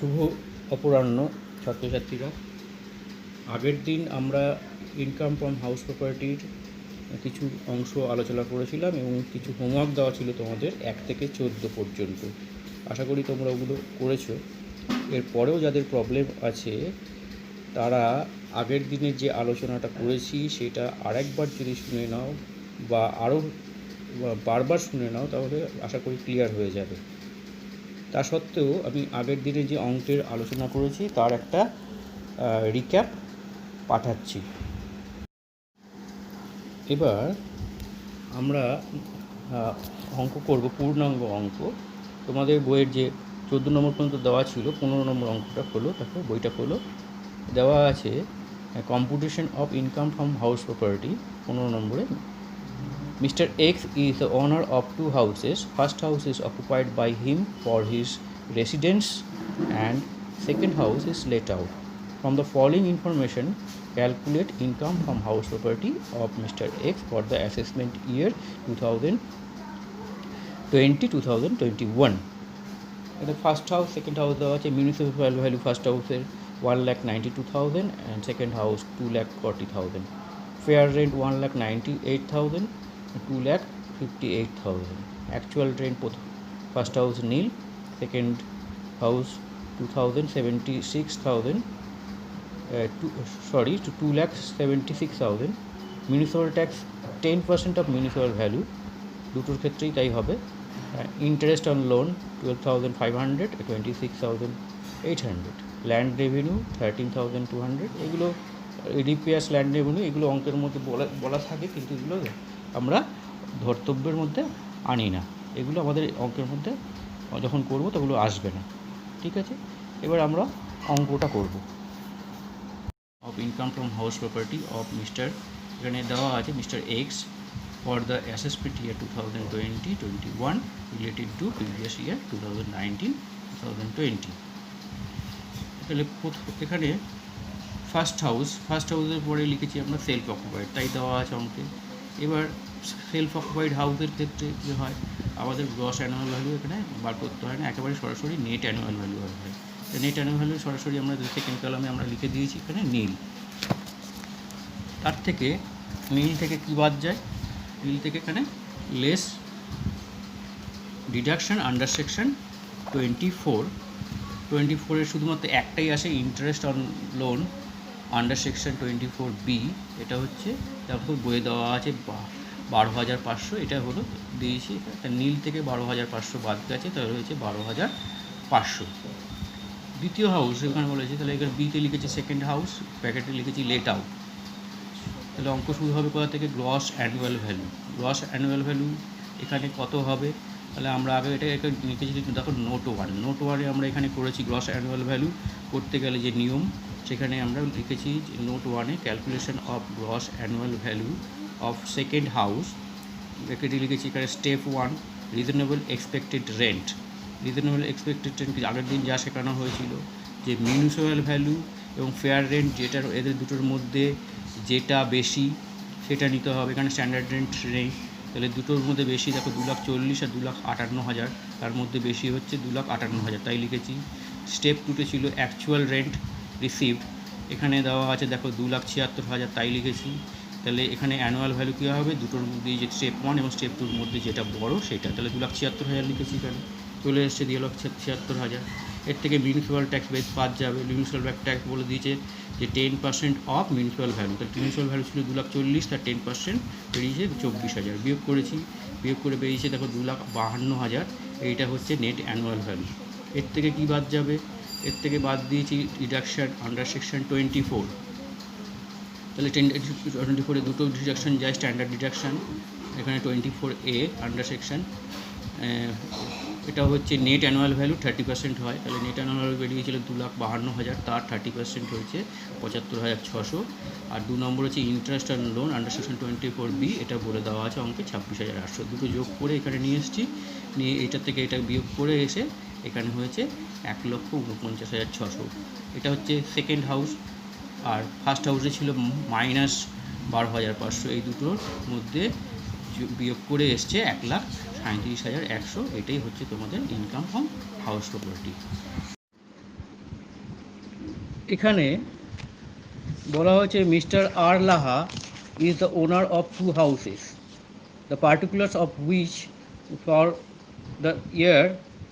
শুভ অপরাহ্ন ছাত্রছাত্রীরা। আগের দিন আমরা ইনকাম ফ্রম হাউস প্রপার্টির কিছু অংশ আলোচনা করেছিলাম এবং কিছু হোমওয়ার্ক দেওয়া ছিল তোমাদের 1 থেকে 14 পর্যন্ত। আশা করি তোমরা ওগুলো করেছো। এরপরেও যাদের প্রবলেম আছে তারা আগের দিনের যে আলোচনাটা করেছি সেটা আরেকবার যদি শুনে নাও বা আরও বারবার শুনে নাও তাহলে আশা করি ক্লিয়ার হয়ে যাবে। তা সত্ত্বেও আমি আগের দিনে যে অঙ্কের আলোচনা করেছি তার একটা রিক্যাপ পাঠাচ্ছি। এবার আমরা অঙ্ক করব, পূর্ণাঙ্গ অঙ্ক। তোমাদের বইয়ের যে 14 নম্বর পর্যন্ত দেওয়া ছিল, 15 নম্বর অঙ্কটা খোলো, তারপর বইটা খোলো। দেওয়া আছে computation of income from house property 15 নম্বরে। Mr. X is the owner of 2 houses. First house is occupied by him for his residence and second house is let out. From the following information, calculate income from house property of Mr. X for the assessment year 2020-2021. The first house, second house দেওয়া আছে। municipal value first হাউসের 1,92,000 and second house 2,40,000. fair rent 1,98,000, 2,58,000. actual rent first house nil, second house 2,76,000, 2,76,000. municipal tax 10% of municipal value, দুটোর ক্ষেত্রেই তাই হবে। interest on loan 12,500, 26,800. land revenue 13,200. এগুলো repairs land revenue এগুলো অঙ্কের মধ্যে বলা থাকে, কিন্তু এগুলো আমরা ধর্তব্যের মধ্যে আনি না। এগুলো আমাদের অঙ্কের মধ্যে যখন করব তগুলো আসবে না, ঠিক আছে? এবার আমরা অঙ্কটা করব। Of income from house property of mister, এখানে দেওয়া আছে mister x for the assessment year 2020-21 related to previous year 2019-2020। তাহলে এখানে ফার্স্ট হাউসের পরে লিখেছি আমরা সেলফ অকুপাইড, তাই দেওয়া আছে অঙ্কে। এবার সেলফ অকুপাইড হাউসের ক্ষেত্রে কী হয়, আমাদের গ্রস অ্যানুয়াল ভ্যালু এখানে বার করতে হয় না, একেবারে সরাসরি নেট অ্যানুয়াল ভ্যালু হয়। নেট অ্যানুয়াল ভ্যালু সরাসরি আমরা সেকেন্ড কলামে আমরা লিখে দিয়েছি এখানে নীল। তার থেকে নীল থেকে কী বাদ যায়, নীল থেকে এখানে লেস ডিডাকশন আন্ডার সেকশন 24 শুধুমাত্র একটাই আসে, interest on loan under section 24B। এটা হচ্ছে তারপর বইয়ে দেওয়া আছে 12,500, এটা হলো দিয়েছি। নীল থেকে 12,500 বাদ গেছে, তাহলে হয়েছে 12,500। দ্বিতীয় হাউস এখানে বলেছে, তাহলে এখানে বিতে লিখেছি সেকেন্ড হাউস, প্যাকেটে লিখেছি লেট আউট। তাহলে অঙ্ক শুরু হবে কোথা থেকে, gross annual value. Gross annual value এখানে কত হবে, তাহলে আমরা আগে এটা লিখেছি, দেখো নোট 1 আমরা এখানে করেছি গ্রস অ্যানুয়াল ভ্যালু করতে গেলে যে নিয়ম, সেখানে আমরা লিখেছি নোট 1-এ calculation of gross annual value of second house, এটি লিখেছি এখানে step 1 reasonable expected rent. Reasonable expected rent আগের দিন যা শেখানো হয়েছিল যে মিউনিসিপ্যাল ভ্যালু এবং ফেয়ার রেন্ট, যেটার এদের দুটোর মধ্যে যেটা বেশি সেটা নিতে হবে। এখানে স্ট্যান্ডার্ড রেন্ট নেই, তাহলে দুটোর মধ্যে বেশি দেখো 2,40,000 আর 2,58,000, তার মধ্যে বেশি হচ্ছে 2,58,000, তাই লিখেছি। স্টেপ 2-তে ছিল অ্যাকচুয়াল রেন্ট রিসিভড, এখানে দেওয়া আছে দেখো 2,76,000, তাই লিখেছি। তাহলে এখানে অ্যানুয়াল ভ্যালু কী হবে, দুটোর মধ্যে যে স্টেপ 1 এবং স্টেপ 2-র মধ্যে যেটা বড় সেটা, তাহলে 2,76,000 লিখেছি। এখানে চলে এসছে 2,76,000। এর থেকে মিউনিসিপ্যাল ট্যাক্স বেস বাদ যাবে। মিউনিসিপ্যাল ট্যাক্স বলে দিয়েছে যে 10% অফ মিউনিসিপ্যাল ভ্যালু, তাহলে মিউনিসিপ্যাল ভ্যালু ছিল 2,40,000, তার 10% বেরিয়েছে 24,000। বিয়োগ করেছি, বিয়োগ করে বেরিয়েছে দেখো 2,52,000। এইটা হচ্ছে নেট অ্যানুয়াল ভ্যালু। এর থেকে কী বাদ যাবে, এর থেকে বাদ দিয়েছি ডিডাকশান আন্ডার সেকশন 24, তাহলে 24-এ দুটো ডিডাকশান যায়, স্ট্যান্ডার্ড ডিডাকশান এখানে 24A আন্ডার সেকশন, এটা হচ্ছে নেট অ্যানুয়াল ভ্যালু 30% হয়, তাহলে নেট অ্যানুয়াল ভ্যালু বেরিয়েছিল 2,52,000, তার 30% হয়েছে 75,600। আর 2 নম্বর হচ্ছে interest on loan under section 24B, এটা বলে দেওয়া আছে অঙ্কে 26,800। দুটো যোগ করে এখানে নিয়ে এসেছি, নিয়ে এটার থেকে এটা বিয়োগ করে এসে এখানে হয়েছে 1,49,600। এটা হচ্ছে সেকেন্ড হাউস। আর ফার্স্ট হাউসে ছিল -12,500, এই দুটোর মধ্যে বিয়োগ করে এসছে 1,37,100। এটাই হচ্ছে তোমাদের ইনকাম ফ্রম হাউস প্রপার্টি। এখানে বলা হয়েছে mister R Laha is the owner of two houses, the particulars of which for the year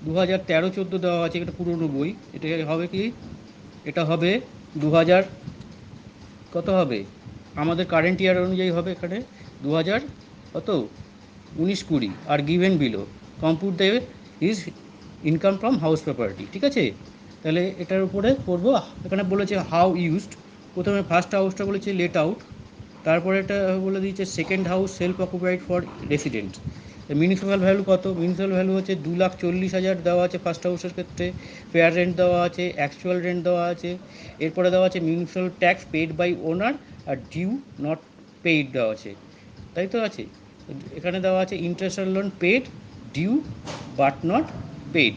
2013-14 দেওয়া আছে, এটা পুরনো বই। এটা হবে কি, এটা হবে 2000 কত হবে, আমাদের কারেন্ট ইয়ার অনুযায়ী হবে এখানে 2000 কত 19-20। আর গিভেন বিলো কম্পুট দেবে is income from house property. ঠিক আছে, তাহলে এটার উপরে করবো। এখানে বলেছে হাউ ইউজড, প্রথমে ফার্স্ট হাউসটা বলেছে লেট আউট, তারপরে এটা বলে দিয়েছে second house self occupied for resident. Municipal value কত, মিউনিসিপ্যাল ভ্যালু হচ্ছে 2,40,000 দেওয়া আছে ফার্স্ট হাউসের ক্ষেত্রে, ফেয়ার রেন্ট দেওয়া আছে, অ্যাকচুয়াল রেন্ট দেওয়া আছে, এরপরে দেওয়া আছে municipal tax paid by owner আর ডিউ নট পেইড দেওয়া আছে, তাই তো আছে। এখানে দেওয়া আছে interest loan paid, due but not paid.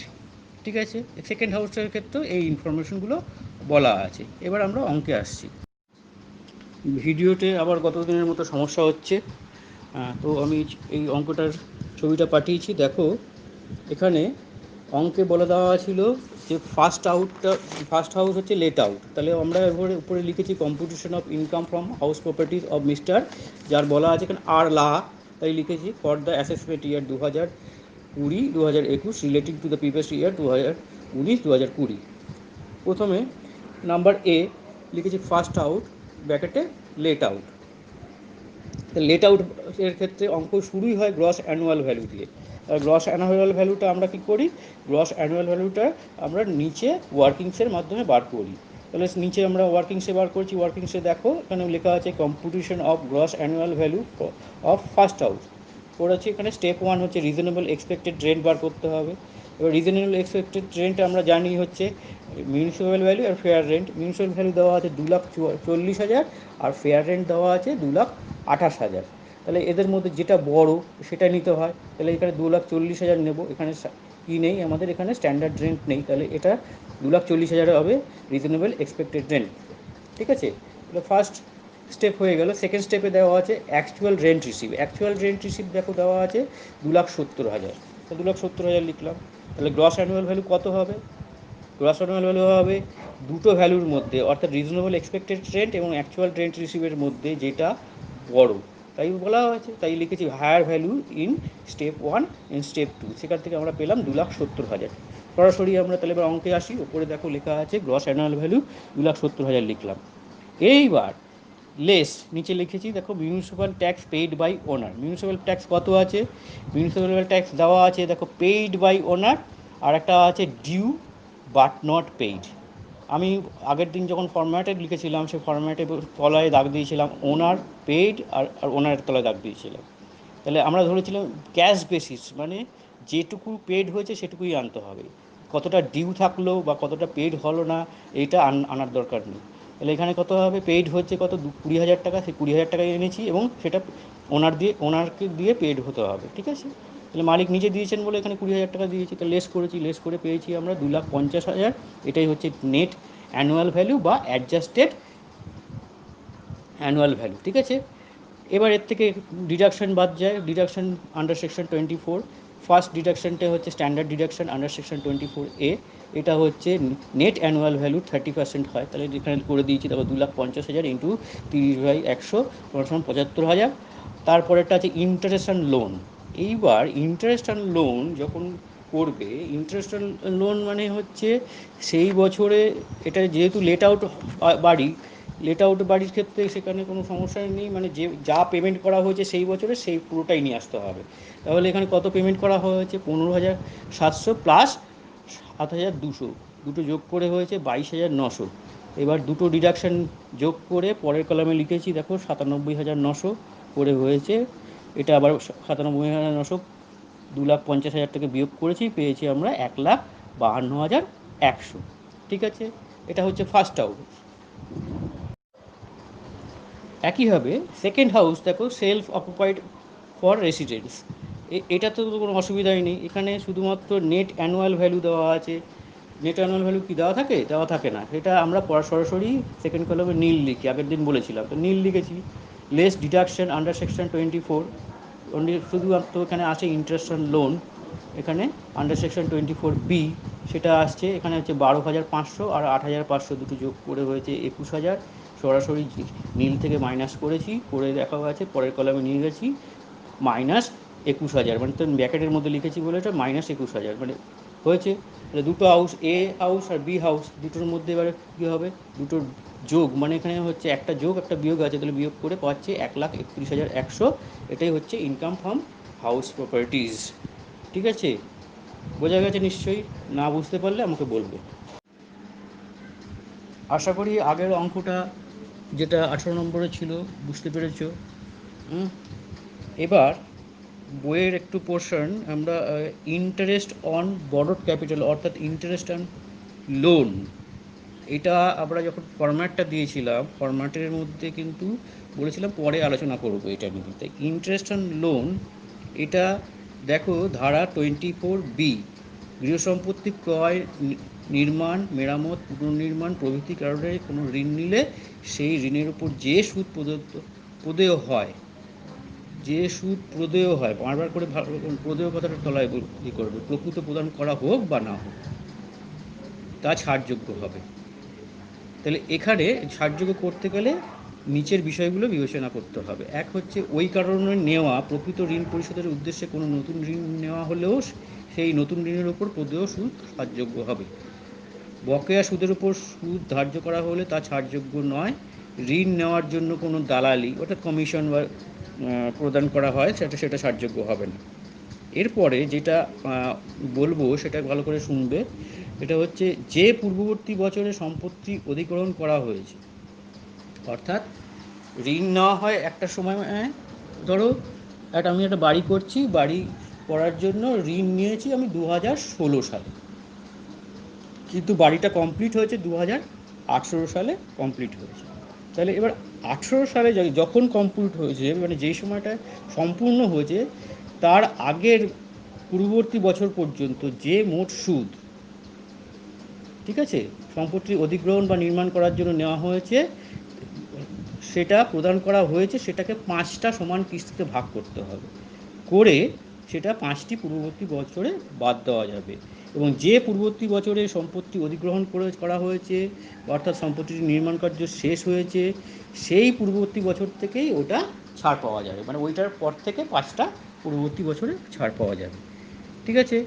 ঠিক আছে, সেকেন্ড হাউসের ক্ষেত্রে এই ইনফরমেশনগুলো বলা আছে। এবার আমরা অঙ্কে আসছি। ভিডিওতে আবার গত দিনের মতো সমস্যা হচ্ছে, তো আমি এই অঙ্কটার ছবিটা পাঠিয়েছি, দেখো। এখানে অঙ্কে বলে দেওয়া ছিল যে ফার্স্ট হাউস হচ্ছে লেট আউট, তাহলে আমরা উপরে লিখেছি competition of income from house properties of mister, যার বলা আছে এখানে আর লা, তাই লিখেছি for the assessment year 2020-2021 relating to the previous year 2019-2020। প্রথমে নাম্বার এ লিখেছি ফার্স্ট আউট ব্র্যাকেটে লেট আউট। লেট আউট এর ক্ষেত্রে অঙ্ক শুরুই হয় গ্রস অ্যানুয়াল ভ্যালু দিয়ে। গ্রস অ্যানুয়াল ভ্যালুটা আমরা কী করি, গ্রস অ্যানুয়াল ভ্যালুটা আমরা নিচে ওয়ার্কিংসের মাধ্যমে বার করি। তাহলে নিচে আমরা ওয়ার্কিংসে বার করছি, ওয়ার্কিংসে দেখো এখানে লেখা আছে competition of gross annual value of first house. করেছি এখানে স্টেপ 1 হচ্ছে রিজনেবল এক্সপেক্টেড রেন্ট বার করতে হবে। এবার রিজনেবল এক্সপেক্টেড রেন্ট আমরা জানি হচ্ছে মিউনিসিপ্যাল ভ্যালু আর ফেয়ার রেন্ট। মিউনিসিপ্যাল ভ্যালু দেওয়া আছে 2,40,000 আর ফেয়ার রেন্ট দেওয়া আছে 2,28,000। তাহলে এদের মধ্যে যেটা বড় সেটা নিতে হয়, তাহলে এখানে 2,40,000 নেব। এখানে কী নেই আমাদের, এখানে স্ট্যান্ডার্ড রেন্ট নেই, তাহলে এটা 2,40,000 হবে রিজনেবল এক্সপেক্টেড রেন্ট। ঠিক আছে, তাহলে ফার্স্ট স্টেপ হয়ে গেল। সেকেন্ড স্টেপে দেওয়া আছে actual rent receive. Actual rent receive দেখো দেওয়া আছে 2,70,000, তো 2,70,000 লিখলাম। তাহলে গ্রস অ্যানুয়াল ভ্যালু কত হবে, গ্রস অ্যানুয়াল ভ্যালু হবে দুটো ভ্যালুর মধ্যে, অর্থাৎ রিজনেবল এক্সপেক্টেড রেন্ট এবং অ্যাকচুয়াল রেন্ট রিসিভের মধ্যে যেটা বড়, তাই বলা হয়েছে, তাই লিখেছি higher value in step 1 in step 2। সেখান থেকে আমরা পেলাম 2,70,000। সরাসরি আমরা তাহলে এবার অঙ্কে আসি। ওপরে দেখো লেখা আছে গ্রস অ্যানুয়াল ভ্যালু 2,70,000 লিখলাম। এইবার লেস নিচে লিখেছি দেখো municipal tax paid by owner. Municipal tax কত আছে, মিউনিসিপ্যাল ট্যাক্স দেওয়া আছে দেখো পেইড বাই ওনার, আর একটা আছে ডিউ বাট নট পেইড। আমি আগের দিন যখন ফরম্যাটে লিখেছিলাম সেই ফরম্যাটে তলায় দাগ দিয়েছিলাম ওনার পেইড, আর ওনারের তলায় দাগ দিয়েছিলাম। তাহলে আমরা ধরেছিলাম ক্যাশ বেসিস, মানে যেটুকু পেড হয়েছে সেটুকুই আনতে হবে, কতটা ডিউ থাকলো বা কতটা পেড হলো না এইটা আনার দরকার নেই। তাহলে এখানে কত হবে, পেইড হচ্ছে কত 20,000 টাকা, সেই 20,000 টাকায় এনেছি এবং সেটা ওনারকে দিয়ে পেড হতে হবে। ঠিক আছে, তাহলে মালিক নিজে দিয়েছেন বলে এখানে 20,000 টাকা দিয়েছি, তো লেস করেছি, লেস করে পেয়েছি আমরা 2,50,000। এটাই হচ্ছে নেট অ্যানুয়াল ভ্যালু বা অ্যাডজাস্টেড অ্যানুয়াল ভ্যালু। ঠিক আছে, এবার এর থেকে ডিডাকশন বাদ যায়, ডিডাকশন আন্ডার সেকশন 24। ফার্স্ট ডিডাকশনটা হচ্ছে standard deduction under section 24A। এটা হচ্ছে নেট অ্যানুয়াল ভ্যালু 30% হয়, তাহলে এখানে করে দিয়েছি তারপর 2,50,000 ইন্টু 30/100 75,000। তারপরেরটা আছে ইন্টারেস্ট অ্যান্ড লোন। এইবার ইন্টারেস্ট অ্যান্ড লোন যখন করবে, ইন্টারেস্ট অ্যান্ড লোন মানে হচ্ছে সেই বছরে, এটা যেহেতু লেট আউট বাড়ি, লেট আউট বাড়ির ক্ষেত্রে সেখানে কোনো সমস্যা নেই, মানে যে যা পেমেন্ট করা হয়েছে সেই বছরে সেই পুরোটাই নিয়ে আসতে হবে। তাহলে এখানে কত পেমেন্ট করা হয়েছে, 15,700 প্লাস 7,200, দুটো যোগ করে হয়েছে 22,900। এবার দুটো ডিডাকশান যোগ করে পরের কলামে লিখেছি দেখো 97,900 করে হয়েছে। এটা আবার 97,900 2,50,000 থেকে বিয়োগ করেছি, পেয়েছি আমরা 1,52,100। ঠিক আছে, এটা হচ্ছে ফার্স্ট হাউস। একইভাবে সেকেন্ড হাউস দেখো সেলফ অকুপাইড ফর রেসিডেন্স, এটা তো কোনো অসুবিধাই নেই, এখানে শুধুমাত্র নেট অ্যানুয়াল ভ্যালু দেওয়া আছে। নেট অ্যানুয়াল ভ্যালু কি দেওয়া থাকে, দেওয়া থাকে না, এটা আমরা সরাসরি সেকেন্ড কলমে নীল লিখি, আগের দিন বলেছিলাম তো নীল লিখেছি। লেস ডিডাকশন আন্ডার সেকশন 24, শুধুমাত্র এখানে আছে ইন্টারেস্ট অ্যান্ড লোন, এখানে আন্ডার সেকশন 24B সেটা আসছে এখানে হচ্ছে 12,500 আর 8,500 দুটো যোগ করে হয়েছে 21,000। সরাসরি নীল থেকে মাইনাস করেছি, করে দেখা গেছে পরের কলামে নিয়ে গেছি -21,000, মানে তো ব্যাকেটের মধ্যে লিখেছি বলে এটা -21,000 মানে হয়েছে। তাহলে দুটো হাউস, এ হাউস আর বি হাউস, দুটোর মধ্যে এবারে কী হবে, দুটোর যোগ, মানে এখানে হচ্ছে একটা যোগ একটা বিয়োগ আছে, তাহলে বিয়োগ করে পাচ্ছে 1,31,100। এটাই হচ্ছে ইনকাম ফ্রম হাউস প্রপার্টিজ। ঠিক আছে, বোঝা গেছে নিশ্চয়ই? না বুঝতে পারলে আমাকে বলবে। আশা করি আগের অঙ্কটা যেটা 18 নম্বরে ছিল বুঝতে পেরেছো। এবার বইয়ের একটু পোর্শন আমরা ইন্টারেস্ট অন বরোড ক্যাপিটাল অর্থাৎ ইন্টারেস্ট অন লোন, এটা আমরা যখন ফরম্যাটটা দিয়েছিলাম ফরম্যাটের মধ্যে কিন্তু বলেছিলাম পরে আলোচনা করবো এটা নিয়ে। তাই ইন্টারেস্ট অন লোন এটা দেখো ধারা 24B, গৃহসম্পত্তি ক্রয়, নির্মাণ, মেরামত, পুনর্নির্মাণ প্রভৃতি কারণে কোনো ঋণ নিলে সেই ঋণের উপর যে সুদ প্রদেয় হয়, যে সুদ প্রদেয় হয়, বারবার করে প্রদেয় কথাটা তলায় করবে, প্রকৃত প্রদান করা হোক বা না হোক, তা ছাড়যোগ্য হবে। তাহলে এখানে ছাড়যোগ্য করতে গেলে নিচের বিষয়গুলো বিবেচনা করতে হবে। এক হচ্ছে ওই কারণে নেওয়া প্রকৃত ঋণ পরিশোধের উদ্দেশ্যে কোনো নতুন ঋণ নেওয়া হলেও সেই নতুন ঋণের উপর প্রদেয় সুদ ছাড়যোগ্য হবে। বকেয়া সুদের উপর সুদ ধার্য করা হলে তা ছাড়যোগ্য নয়। ঋণ নেওয়ার জন্য কোনো দালালি অর্থাৎ কমিশন বা প্রদান করা হয় সেটা ছাড়যোগ্য হবে না। এরপরে যেটা বলবো সেটা ভালো করে শুনবে। এটা হচ্ছে যে পূর্ববর্তী বছরে সম্পত্তি অধিগ্রহণ করা হয়েছে, অর্থাৎ ঋণ নেওয়া হয় একটা সময়, ধরো আমি একটা বাড়ি করছি, বাড়ি করার জন্য ঋণ নিয়েছি আমি 2016 সালে, কিন্তু বাড়িটা কমপ্লিট হয়েছে 2018 সালে কমপ্লিট হয়েছে। তাহলে এবার 18 সালে যখন কমপ্লিট হয়েছে, মানে যেই সময়টা সম্পূর্ণ হয়েছে তার আগের পূর্ববর্তী বছর পর্যন্ত যে মোট সুদ, ঠিক আছে, সম্পত্তি অধিগ্রহণ বা নির্মাণ করার জন্য নেওয়া হয়েছে সেটা প্রদান করা হয়েছে, সেটাকে 5টা সমান কিস্তিতে ভাগ করতে হবে, করে সেটা 5টি পূর্ববর্তী বছরে বাদ দেওয়া যাবে। এবং যে পূর্ববর্তী বছরে সম্পত্তি অধিগ্রহণ করা হয়েছে অর্থাৎ সম্পত্তির নির্মাণ কার্য শেষ হয়েছে সেই পূর্ববর্তী বছর থেকেই ওটা ছাড় পাওয়া যাবে, মানে ওইটার পর থেকে 5টা পূর্ববর্তী বছরে ছাড় পাওয়া যাবে। ঠিক আছে,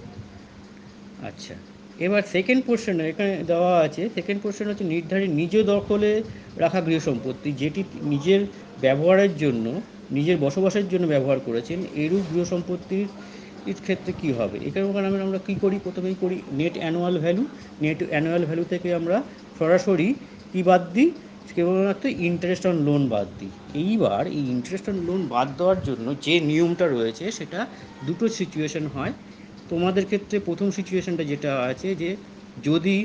আচ্ছা। এবার সেকেন্ড পোর্শনে এখানে দেওয়া আছে, সেকেন্ড পোর্শন হচ্ছে নির্ধারিত নিজ দখলে রাখা গৃহসম্পত্তি যেটি নিজের ব্যবহারের জন্য, নিজের বসবাসের জন্য ব্যবহার করেছেন, এরূপ গৃহসম্পত্তির ক্ষেত্রে কী হবে। এখানে আমরা কী করি, প্রথমেই করি net annual value. Net annual value থেকে আমরা সরাসরি কী বাদ দিই, কেবলমাত্র ইন্টারেস্ট অন লোন বাদ দিই। এইবার এই ইন্টারেস্ট অন লোন বাদ দেওয়ার জন্য যে নিয়মটা রয়েছে সেটা দুটো সিচুয়েশন হয়। তোমাদের ক্ষেত্রে প্রথম সিচুয়েশানটা যেটা আছে যে যদি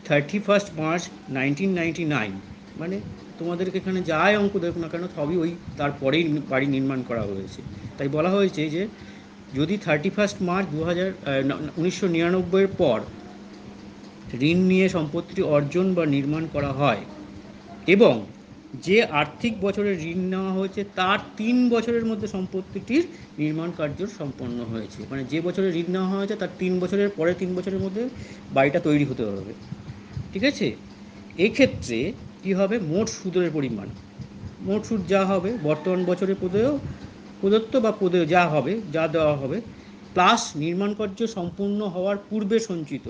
31 মার্চ 1999, মানে তোমাদেরকে এখানে যাই অঙ্ক দেখো না কেন সবই ওই তারপরেই বাড়ি নির্মাণ করা হয়েছে, তাই বলা হয়েছে যে যদি 31 মার্চ 1999 পর ঋণ নিয়ে সম্পত্তি অর্জন বা নির্মাণ করা হয় এবং যে আর্থিক বছরে ঋণ নেওয়া হয়েছে তার 3 বছরের মধ্যে সম্পত্তিটির নির্মাণ কার্য সম্পন্ন হয়েছে, মানে যে বছরে ঋণ নেওয়া হয়েছে তার 3 বছরের পরে 3 বছরের মধ্যে বাড়িটা তৈরি হতে হবে। ঠিক আছে, এক্ষেত্রে কী হবে, মোট সুদের পরিমাণ, মোট সুদ যা হবে বর্তমান বছরে প্রদত্ত বা প্রদেয় যা হবে, যা দেওয়া হবে, প্লাস নির্মাণ কার্য সম্পূর্ণ হওয়ার পূর্বে সঞ্চিত,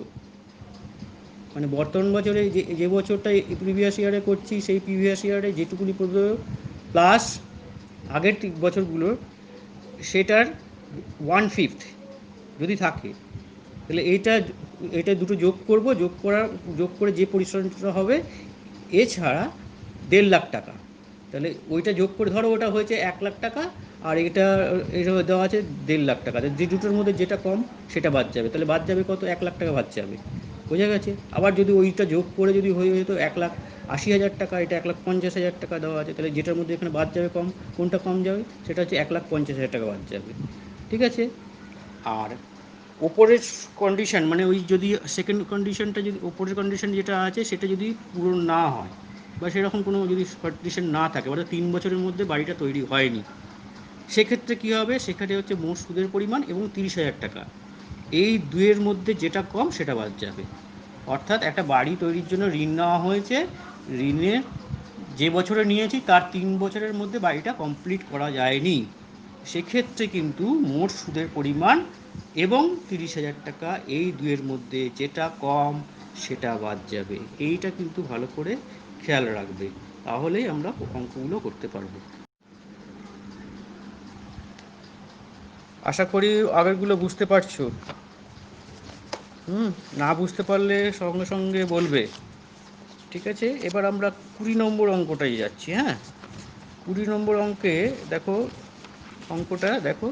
মানে বর্তমান বছরে যে বছরটা প্রিভিয়াস ইয়ারে করছি সেই প্রিভিয়াস ইয়ারে যেটুকুনি প্রদেয় প্লাস আগের বছরগুলোর সেটার 1/5 যদি থাকে, তাহলে এটা দুটো যোগ করব, যোগ করে যে পরিশ্রমটা হবে এছাড়া 1.5 লাখ টাকা, তাহলে ওইটা যোগ করে ধরো ওটা হয়েছে 1 লাখ টাকা আর এটা দেওয়া আছে 1.5 লাখ টাকা, যে দুটোর মধ্যে যেটা কম সেটা বাদ যাবে, তাহলে বাদ যাবে কত, 1 লাখ টাকা বাদ যাবে। বোঝা গেছে? আবার যদি ওইটা যোগ করে যদি হয়ে যেত 1,80,000 টাকা, এটা 1,50,000 টাকা দেওয়া আছে, তাহলে যেটার মধ্যে এখানে বাদ যাবে কম, কোনটা কম যাবে, সেটা হচ্ছে 1,50,000 টাকা বাদ যাবে। ঠিক আছে, আর ওপরের কন্ডিশন মানে ওই যদি সেকেন্ড কন্ডিশনটা যদি ওপরের কন্ডিশন যেটা আছে সেটা যদি পূরণ না হয় বা সেরকম কোনো যদি কন্ডিশন না থাকে, অর্থাৎ 3 বছরের মধ্যে বাড়িটা তৈরি হয়নি, সেক্ষেত্রে কী হবে, সেখানে হচ্ছে মোট সুদের পরিমাণ এবং 30,000 টাকা এই দুয়ের মধ্যে যেটা কম সেটা বাদ যাবে। অর্থাৎ একটা বাড়ি তৈরির জন্য ঋণ নেওয়া হয়েছে, ঋণের যে বছরে নিয়েছি তার 3 বছরের মধ্যে বাড়িটা কমপ্লিট করা যায়নি, সেক্ষেত্রে কিন্তু মোট সুদের পরিমাণ এবং 30,000 টাকা এই দুয়ের মধ্যে যেটা কম সেটা বাদ যাবে। এইটা কিন্তু ভালো করে খেয়াল রাখবে, তাহলেই আমরা অঙ্কগুলো করতে পারবো। আশা করি আগেরগুলো বুঝতে পারছো। না বুঝতে পারলে সঙ্গে সঙ্গে বলবে। ঠিক আছে, এবার আমরা 20 নম্বর অঙ্কটাই যাচ্ছি। হ্যাঁ, 20 নম্বর অঙ্কে দেখো, অঙ্কটা দেখো,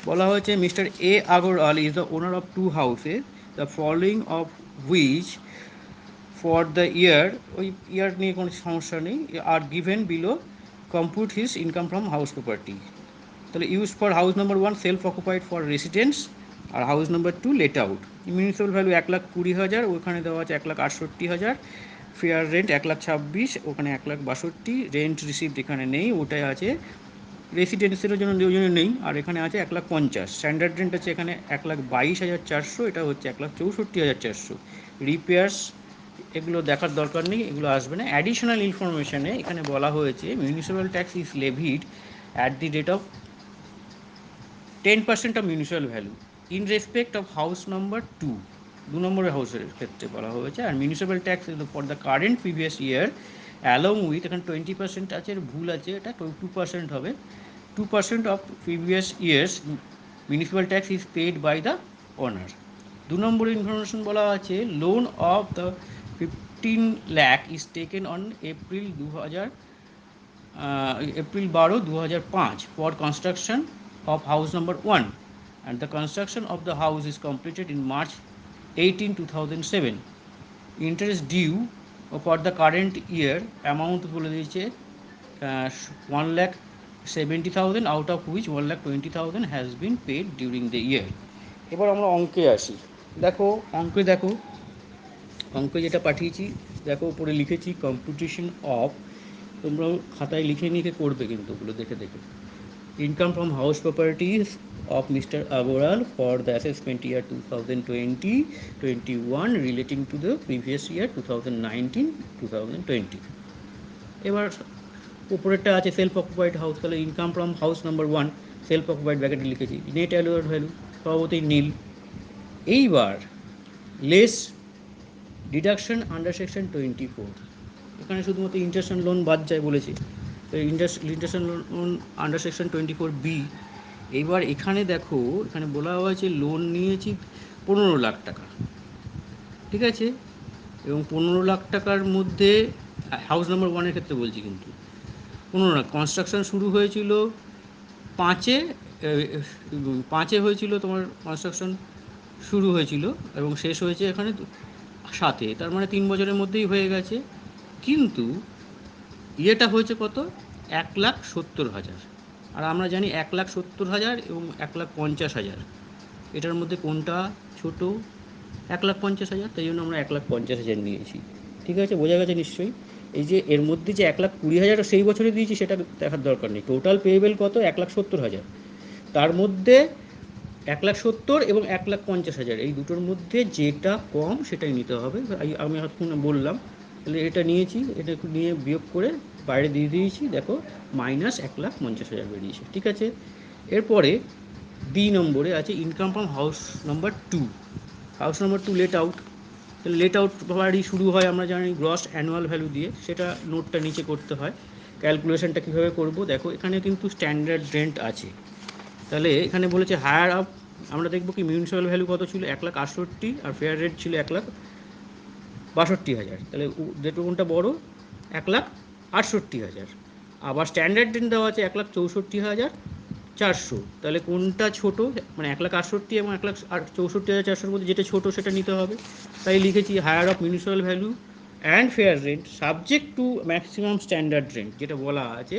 বলা হয়েছে mister A Agarwal is the owner of 2 houses, the following of which for the year, ওই ইয়ার নিয়ে কোনো সমস্যা নেই, আর given below, compute his income from house property. তাহলে use for house number 1 self occupied for residence, আর house number 2 let out. Municipal value 1,20,000, ওখানে দেওয়া আছে 1,68,000। ফেয়ার রেন্ট 1,26,000, ওখানে 1,62,000। রেন্ট রিসিভড এখানে নেই, ওটাই আছে। রেসিডেন্সের জন্য দুজনে নেই, আর এখানে আছে 1,50,000। স্ট্যান্ডার্ড রেন্ট আছে এখানে 1,22,400, এটা হচ্ছে 1,64,400। রিপেয়ার্স এগুলো দেখার দরকার নেই, এগুলো আসবে না। অ্যাডিশনাল ইনফরমেশানে এখানে বলা হয়েছে municipal tax is levied at the rate of 10% of municipal value in respect of house number 2, 2 নম্বরের হাউসের ক্ষেত্রে বলা হয়েছে। আর municipal tax for the current previous year along with, এখানে 20% আছে, ভুল আছে, এটা 2% হবে। 2% of previous year's municipal tax is paid by the owner. 2 নম্বরের ইনফরমেশন বলা আছে loan of the 15 lakh is taken on April 12/2005 for construction of house number 1, and the construction of the house is completed in March 18, 2007. Interest due for the current year amount বলে দিয়েছে 1,70,000, out of which 1,20,000 has been paid during the year. এবার আমরা অঙ্কে আসি। দেখো অঙ্কে, দেখো অঙ্কে যেটা পাঠিয়েছি, দেখো উপরে লিখেছি কম্পিটিশন অফ, তোমরাও খাতায় লিখে নিয়ে করবে কিন্তু ওগুলো দেখে দেখে। Income from house properties of mister Agarwal for the assessment year 2020-21 relating to the previous year 2019-2020। এবার উপরেরটা আছে সেলফ অকুপাইড হাউস, তাহলে income from house number 1 self occupied ব্র্যাকেটে লিখেছি, নেট অ্যালোয়ার্ড ভ্যালু স্বভাবতই নীল। এইবার লেস ডিডাকশন আন্ডার সেকশন 24, এখানে শুধুমাত্র ইন্টারেস্ট অ্যান্ড লোন বাদ যায় বলেছি, তো interest and loan under section 24B। এইবার এখানে দেখো, এখানে বলা হয়েছে লোন নিয়েছি 15 লাখ টাকা, ঠিক আছে, এবং 15 লাখ টাকার মধ্যে হাউস নাম্বার 1-এর ক্ষেত্রে বলছি কিন্তু 15 লাখ, কনস্ট্রাকশন শুরু হয়েছিল 5-এ হয়েছিল তোমার, কনস্ট্রাকশন শুরু হয়েছিল এবং শেষ হয়েছে এখানে 7-এ, তার মানে 3 বছরের মধ্যেই হয়ে গেছে। কিন্তু ইয়েটা হয়েছে কত, 1,70,000, আর আমরা জানি 1,70,000 এবং 1,50,000 এটার মধ্যে কোনটা ছোট, 1,50,000, তাই জন্য আমরা 1,50,000 নিয়েছি। ঠিক আছে, বোঝা গেছে নিশ্চয়ই। এই যে এর মধ্যে যে 1,20,000 সেই বছরে দিয়েছি সেটা দেখার দরকার নেই, টোটাল পেয়েবেল কত 1,70,000, তার মধ্যে 1,70,000 এবং 1,50,000 এই দুটোর মধ্যে যেটা কম সেটাই নিতে হবে। আমি এখন বললাম, তাহলে এটা নিয়েছি, এটা নিয়ে বিয়োগ করে বাইরে দিয়ে দিয়েছি, দেখো মাইনাস 1,50,000 বেরিয়েছে। ঠিক আছে, এরপরে বি নম্বরে আছে income from house number 2, house number 2 let out. তাহলে লেট আউট বাড়ি শুরু হয় আমরা জানি গ্রস অ্যানুয়াল ভ্যালু দিয়ে, সেটা নোটটা নিচে করতে হয়। ক্যালকুলেশনটা কীভাবে করব, দেখো এখানে কিন্তু স্ট্যান্ডার্ড রেন্ট আছে, তাহলে এখানে বলেছে হায়ার আপ, আমরা দেখব কি মিউনিসিপ্যাল ভ্যালু কত ছিল 1,68,000, আর ফেয়ার রেট ছিল 1,62,000, তাহলে যেটা কোনটা বড় 1,68,000। আবার স্ট্যান্ডার্ড রেন্ট দেওয়া আছে 1,64,400, তাহলে কোনটা ছোট, মানে 1,68,000 এবং 1,64,400-র মধ্যে যেটা ছোট সেটা নিতে হবে। তাই লিখেছি higher of municipal value and fair rent subject to maximum standard rent, যেটা বলা আছে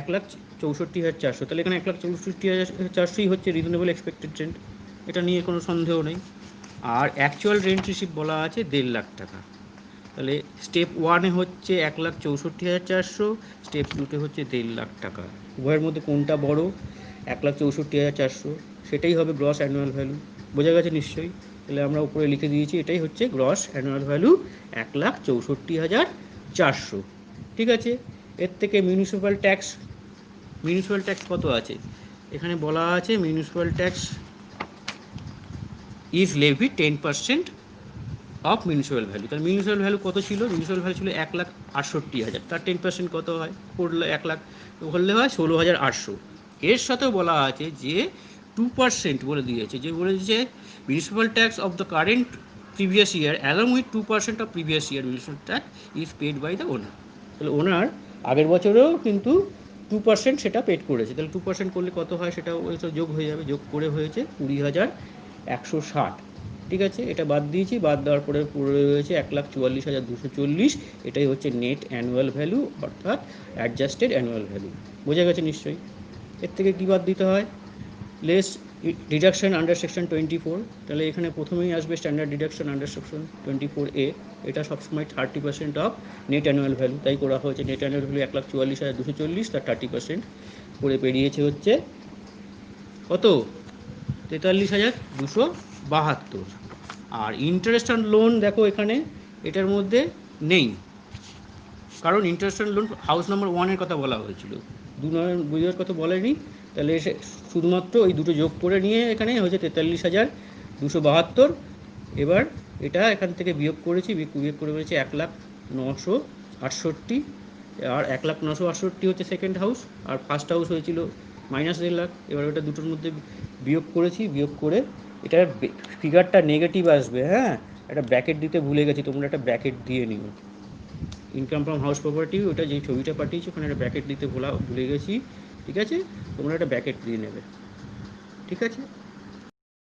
1,64,400, তাহলে এখানে 1,64,400ই হচ্ছে রিজনেবল এক্সপেক্টেড রেন্ট, এটা নিয়ে কোনো সন্দেহ নেই। আর অ্যাকচুয়াল রেন্ট রিসিভ বলা আছে 1.5 লাখ টাকা, তাহলে স্টেপ 1-এ হচ্ছে 1,64,400, স্টেপ 2-তে হচ্ছে 1.5 লাখ টাকা। উভয়ের মধ্যে কোনটা বড়, 1,64,400, সেটাই হবে গ্রস অ্যানুয়াল ভ্যালু। বোঝা গেছে নিশ্চয়ই? তাহলে আমরা উপরে লিখে দিয়েছি এটাই হচ্ছে গ্রস অ্যানুয়াল ভ্যালু 1,64,400। ঠিক আছে, এর থেকে মিউনিসিপ্যাল ট্যাক্স কত আছে? এখানে বলা আছে municipal tax is levy 10% of municipal value. তাহলে মিউনিসিপ্যাল ভ্যালু কত ছিল? মিউনিসিপ্যাল ভ্যালু ছিল 1,68,000, তার 10% কত হয়? করলে 1,00,000 হলে হয় 16,800। এর সাথেও বলা আছে যে 2% বলে দিয়েছে, যে বলে দিয়েছে municipal tax of the current previous year along with 2% of previous year municipal tax is paid by the owner. তাহলে ওনার আগের বছরেও কিন্তু 2% সেটা পেড করেছে। তাহলে 2% করলে কত হয় সেটাও যোগ হয়ে যাবে, যোগ করে হয়েছে 20,160। ঠিক আছে, এটা বাদ দিয়েছি, বাদ দেওয়ার পরে পড়ে রয়েছে 1,44,240। এটাই হচ্ছে নেট অ্যানুয়াল ভ্যালু, অর্থাৎ অ্যাডজাস্টেড অ্যানুয়াল ভ্যালু। বোঝা গেছে নিশ্চয়ই? এর থেকে কী বাদ দিতে হয়? Less deduction under section 24। তাহলে এখানে প্রথমেই আসবে standard deduction under section 24A। এটা সবসময় 30% অফ নেট অ্যানুয়াল ভ্যালু, তাই করা হয়েছে। নেট অ্যানুয়াল ভ্যালু 1,44,240, তার 30% করে পেরিয়েছে হচ্ছে কত? 43,272। আর ইন্টারেস্ট অন লোন দেখো এখানে এটার মধ্যে নেই, কারণ interest on loan house number 1-এর কথা বলা হয়েছিল, 2 নম্বর কথা বলেনি। তাহলে এসে শুধুমাত্র ওই দুটো যোগ করে নিয়ে এখানে হয়েছে 43,272। এবার এটা এখান থেকে বিয়োগ করেছি, বিয়োগ করে হয়েছে 1,09,68। আর 1,09,68 হচ্ছে সেকেন্ড হাউস, আর ফার্স্ট হাউস হয়েছিল -1,50,000। এবার ওটা দুটোর মধ্যে বিয়োগ করেছি, বিয়োগ করে এটার ফিগারটা নেগেটিভ আসবে। হ্যাঁ, একটা ব্র্যাকেট দিতে ভুলে গেছি, তোমরা একটা ব্র্যাকেট দিয়ে নিও। ইনকাম ফ্রম হাউস প্রপার্টি, ওটা যেই ছবিটা পাঠিয়েছি ওখানে একটা ব্র্যাকেট দিতে ভুলে গেছি। ঠিক আছে, তোমরা একটা ব্র্যাকেট দিয়ে নেবে। ঠিক আছে।